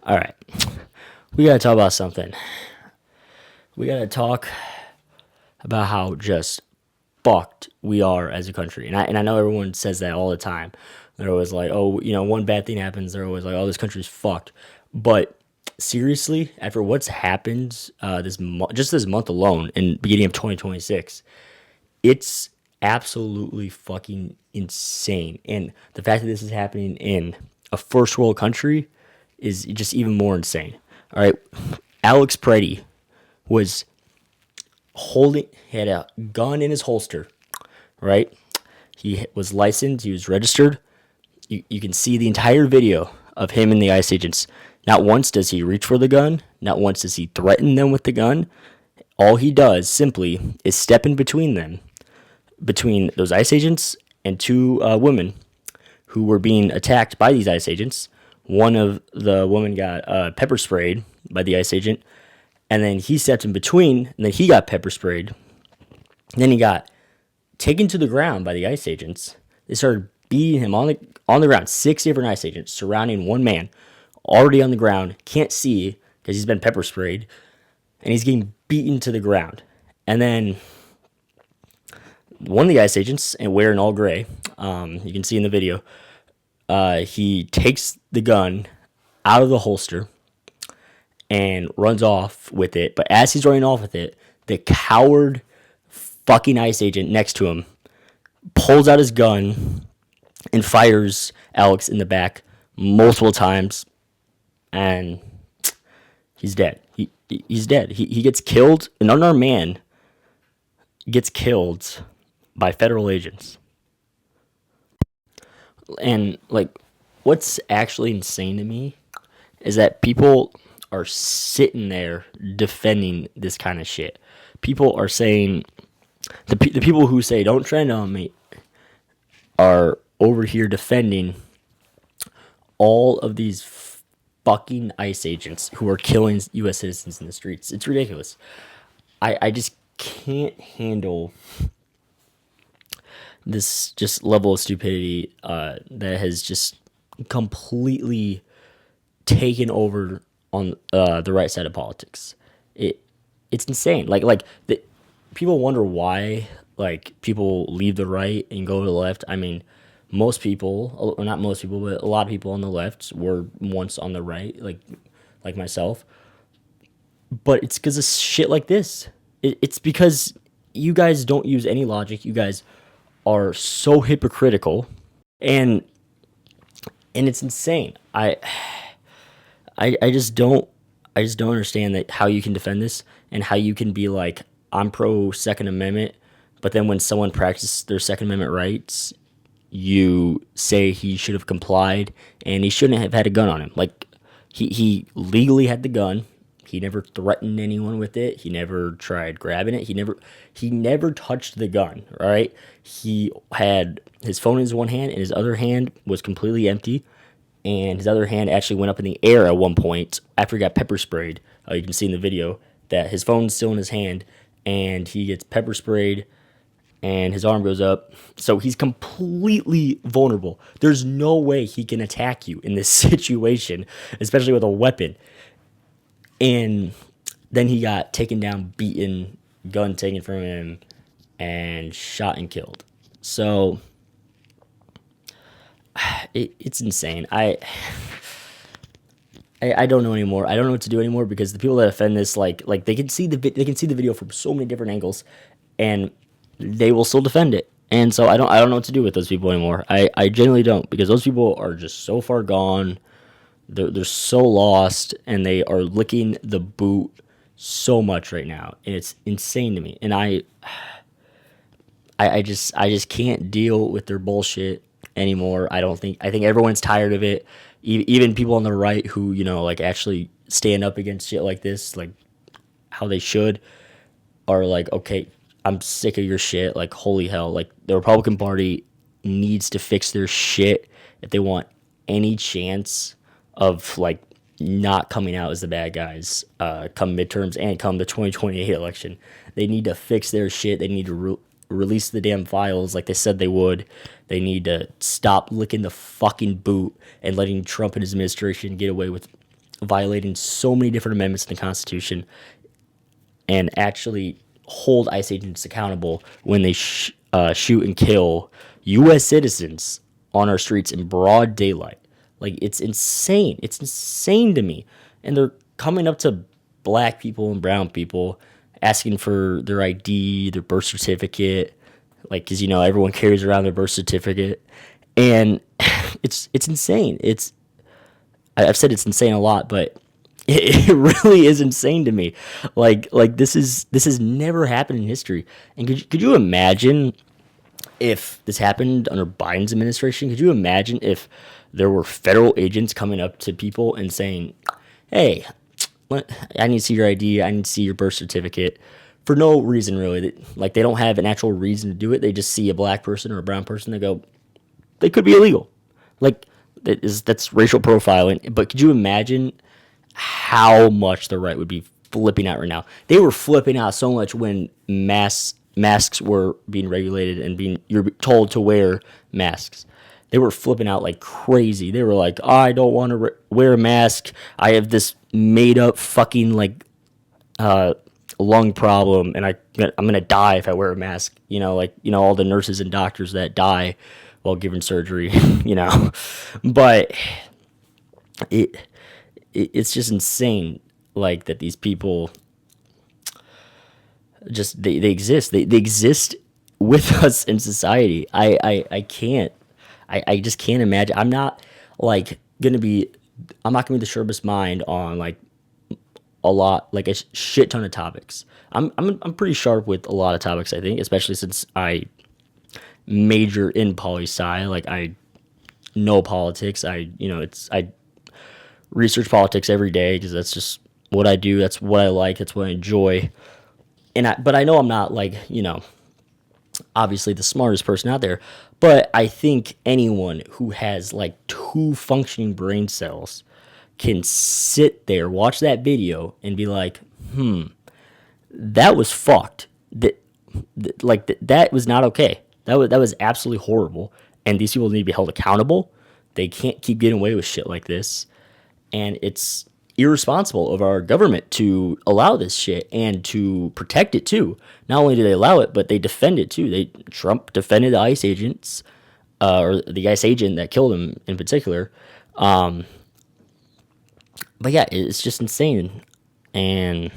All right. We got to talk about something. We got to talk about how just fucked we are as a country. And I know everyone says that all the time. They're always like, oh, one bad thing happens. They're always like, oh, this country's fucked. But seriously, after what's happened just this month alone, in beginning of 2026, it's absolutely fucking insane. And the fact that this is happening in a first world country is just even more insane. All right. Alex Preddy was had a gun in his holster, right? He was licensed, he was registered. You can see the entire video of him and the ICE agents. Not once does he reach for the gun, not once does he threaten them with the gun. All he does simply is step in between them, between those ICE agents and two women who were being attacked by these ICE agents. One of the women got pepper sprayed by the ICE agent, and then he stepped in between, and then he got pepper sprayed. And then he got taken to the ground by the ICE agents. They started beating him on the ground. 6 different ICE agents surrounding one man, already on the ground, can't see because he's been pepper sprayed, and he's getting beaten to the ground. And then one of the ICE agents, and wearing all gray, you can see in the video, he takes the gun out of the holster and runs off with it. But as he's running off with it, the coward fucking ICE agent next to him pulls out his gun and fires Alex in the back multiple times, and he's dead. He's dead. He gets killed. An unarmed man gets killed by federal agents. And what's actually insane to me is that people are sitting there defending this kind of shit. People are saying, the people who say don't trend on me are over here defending all of these fucking ICE agents who are killing U.S. citizens in the streets. It's ridiculous. I just can't handle this just level of stupidity that has just completely taken over on the right side of politics. It's insane. People wonder why people leave the right and go to the left. I mean, most people, or not most people, but a lot of people on the left were once on the right, like myself. But it's because of shit like this. It's because you guys don't use any logic. You guys are so hypocritical, and it's insane. I just don't understand that how you can defend this and how you can be like, I'm pro Second Amendment, but then when someone practices their Second Amendment rights, you say he should have complied and he shouldn't have had a gun on him. He legally had the gun. He never threatened anyone with it. He never tried grabbing it. He never touched the gun, all right? He had his phone in his one hand and his other hand was completely empty. And his other hand actually went up in the air at one point after he got pepper sprayed. You can see in the video that his phone's still in his hand, and he gets pepper sprayed, and his arm goes up. So he's completely vulnerable. There's no way he can attack you in this situation, especially with a weapon. And then he got taken down, beaten, gun taken from him, and shot and killed. So it's insane. I don't know anymore. I don't know what to do anymore because the people that defend this, they can see the video from so many different angles, and they will still defend it. And so I don't know what to do with those people anymore. I genuinely don't, because those people are just so far gone. They're so lost, and they are licking the boot so much right now, and it's insane to me. And I just can't deal with their bullshit anymore. I think everyone's tired of it. Even people on the right who actually stand up against shit like this, like how they should, are like, okay, I'm sick of your shit. Like, holy hell, like the Republican Party needs to fix their shit if they want any chance of not coming out as the bad guys come midterms and come the 2028 election. They need to fix their shit. They need to release the damn files like they said they would. They need to stop licking the fucking boot and letting Trump and his administration get away with violating so many different amendments in the Constitution and actually hold ICE agents accountable when they shoot and kill U.S. citizens on our streets in broad daylight. Like, it's insane. It's insane to me. And they're coming up to black people and brown people asking for their ID, their birth certificate, like, because, everyone carries around their birth certificate. And it's insane. I've said it's insane a lot, but it really is insane to me. Like this has never happened in history. And could you imagine if this happened under Biden's administration? Could you imagine if there were federal agents coming up to people and saying, "Hey, I need to see your ID. I need to see your birth certificate," for no reason really? Like, they don't have an actual reason to do it. They just see a black person or a brown person. They go, they could be illegal. Like, that's racial profiling. But could you imagine how much the right would be flipping out right now? They were flipping out so much when masks were being regulated and you're told to wear masks. They were flipping out like crazy. They were like, I don't want to wear a mask. I have this made up fucking lung problem, and I'm gonna die if I wear a mask. All the nurses and doctors that die while giving surgery. But it's just insane, like, that these people just they exist. They exist with us in society. I can't. I just can't imagine. I'm not gonna be the sharpest mind on a shit ton of topics. I'm pretty sharp with a lot of topics, I think, especially since I major in poli sci. Like, I know politics. I research politics every day because that's just what I do. That's what I like. That's what I enjoy. But I know I'm not obviously the smartest person out there. But I think anyone who has two functioning brain cells can sit there, watch that video, and be like, that was fucked. That was not okay. That was absolutely horrible. And these people need to be held accountable. They can't keep getting away with shit like this. And it's irresponsible of our government to allow this shit and to protect it too. Not only do they allow it, but they defend it too. Trump defended the ICE agents, or the ICE agent that killed him in particular. But yeah, it's just insane. And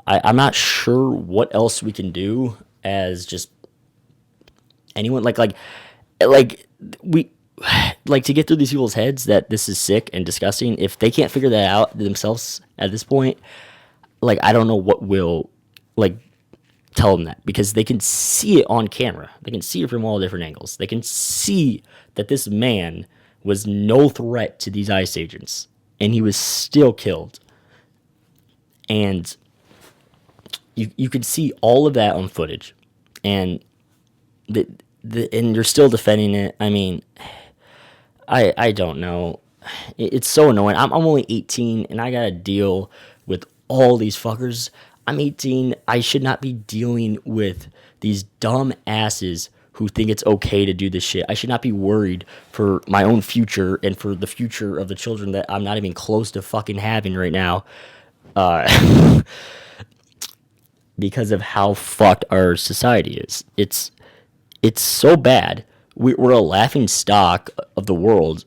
I'm not sure what else we can do as just anyone to get through these people's heads that this is sick and disgusting. If they can't figure that out themselves at this point, I don't know what will tell them that, because they can see it on camera. They can see it from all different angles. They can see that this man was no threat to these ICE agents, and he was still killed. And you could see all of that on footage, and and you're still defending it. I mean, I don't know. It's so annoying. I'm only 18, and I gotta deal with all these fuckers. I'm 18. I should not be dealing with these dumb asses who think it's okay to do this shit. I should not be worried for my own future and for the future of the children that I'm not even close to fucking having right now. Because of how fucked our society is. It's so bad. We're a laughing stock of the world.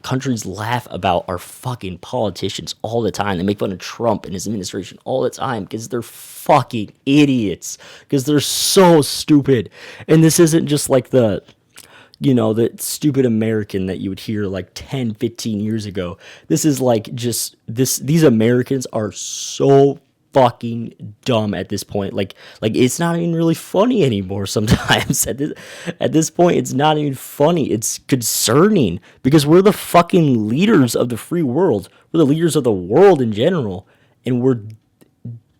Countries laugh about our fucking politicians all the time. They make fun of Trump and his administration all the time because they're fucking idiots. Because they're so stupid. And this isn't just the stupid American that you would hear 10, 15 years ago. This is these Americans are so fucking dumb at this point. It's not even really funny anymore sometimes. At this point, it's not even funny. It's concerning, because we're the fucking leaders of the free world. We're the leaders of the world in general, and we're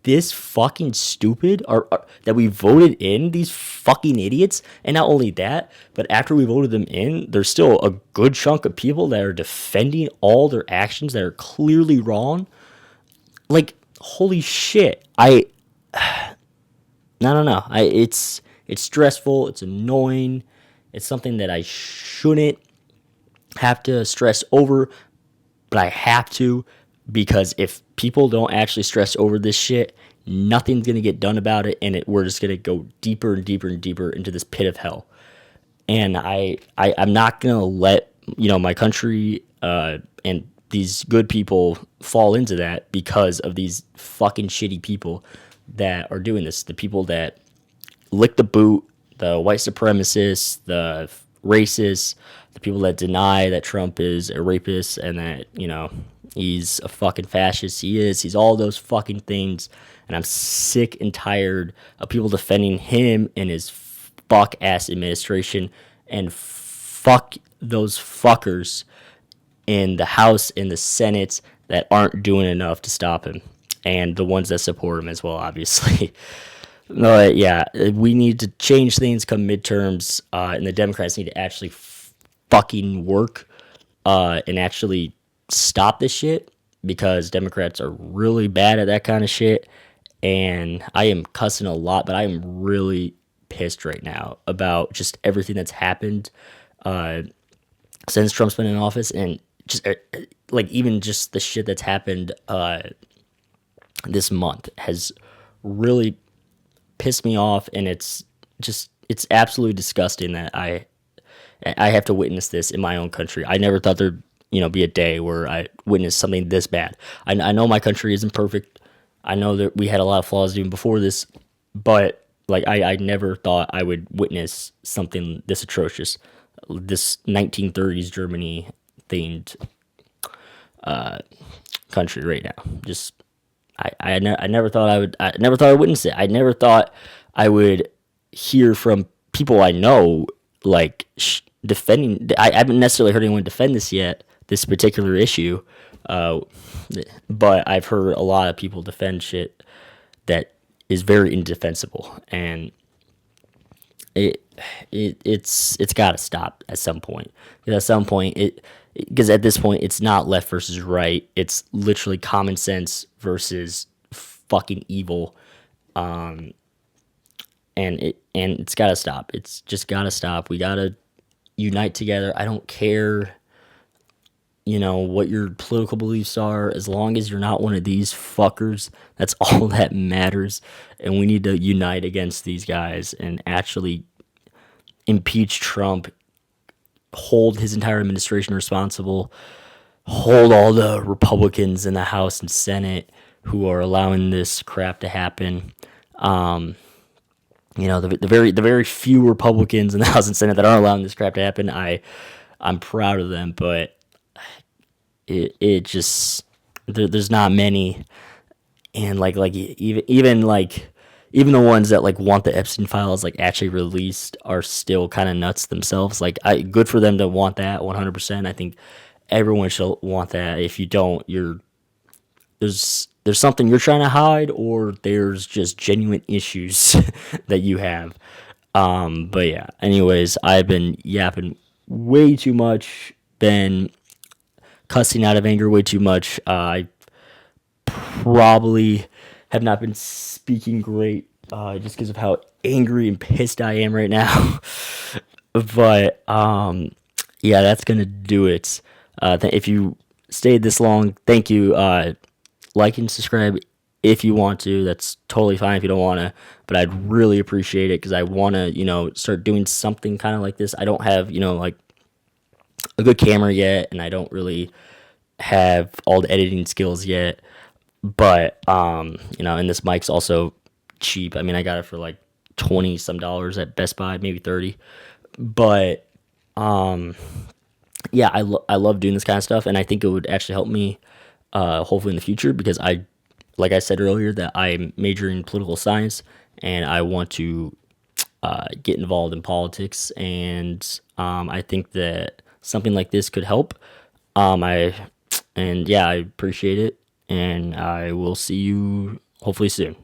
this fucking stupid, or that we voted in these fucking idiots. And not only that, but after we voted them in, there's still a good chunk of people that are defending all their actions that are clearly wrong. Holy shit. I don't know. It's stressful. It's annoying. It's something that I shouldn't have to stress over. but I have to because if people don't actually stress over this shit, nothing's gonna get done about it, and we're just gonna go deeper and deeper and deeper into this pit of hell. And I'm not gonna let my country and these good people fall into that because of these fucking shitty people that are doing this. The people that lick the boot, the white supremacists, the racists, the people that deny that Trump is a rapist and that, he's a fucking fascist. He is. He's all those fucking things. And I'm sick and tired of people defending him and his fuck ass administration. And fuck those fuckers in the House and the Senate that aren't doing enough to stop him. And the ones that support him as well, obviously. No, yeah, we need to change things come midterms, and the Democrats need to actually fucking work and actually stop this shit because Democrats are really bad at that kind of shit. And I am cussing a lot, but I am really pissed right now about just everything that's happened since Trump's been in office, and just like even just the shit that's happened this month has really pissed me off, and it's absolutely disgusting that I have to witness this in my own country. I never thought there'd be a day where I witnessed something this bad. I know my country isn't perfect. I know that we had a lot of flaws even before this, but like I never thought I would witness something this atrocious. This 1930s Germany themed country right now. Just I never thought I never thought I would witness it. I never thought I would hear from people I know like defending. I haven't necessarily heard anyone defend this particular issue, but I've heard a lot of people defend shit that is very indefensible, and it's got to stop at some point. Because at some point because at this point it's not left versus right. It's literally common sense versus fucking evil, and it's got to stop. It's just got to stop. We got to unite together. I don't care what your political beliefs are, as long as you're not one of these fuckers. That's all that matters. And we need to unite against these guys and actually impeach Trump, hold his entire administration responsible, hold all the Republicans in the House and Senate who are allowing this crap to happen. The very few Republicans in the House and Senate that aren't allowing this crap to happen, I'm proud of them, but it just there's not many, and even the ones that like want the Epstein files like actually released are still kind of nuts themselves. Like good for them to want that 100%. I think everyone should want that. If you don't, there's something you're trying to hide, or there's just genuine issues that you have. But yeah, anyways, I've been yapping way too much, been cussing out of anger way too much. I probably have not been speaking great just because of how angry and pissed I am right now. But yeah, that's gonna do it. If you stayed this long, thank you. Like and subscribe if you want to. That's totally fine if you don't want to, but I'd really appreciate it because I want to start doing something kind of like this. I don't have like a good camera yet, and I don't really have all the editing skills yet, but and this mic's also cheap. I mean, I got it for like $20 some at Best Buy, maybe 30. But yeah, I love doing this kind of stuff, and I think it would actually help me hopefully in the future, because like I said earlier, that I'm majoring in political science and I want to get involved in politics, and I think that something like this could help. I appreciate it, and I will see you hopefully soon.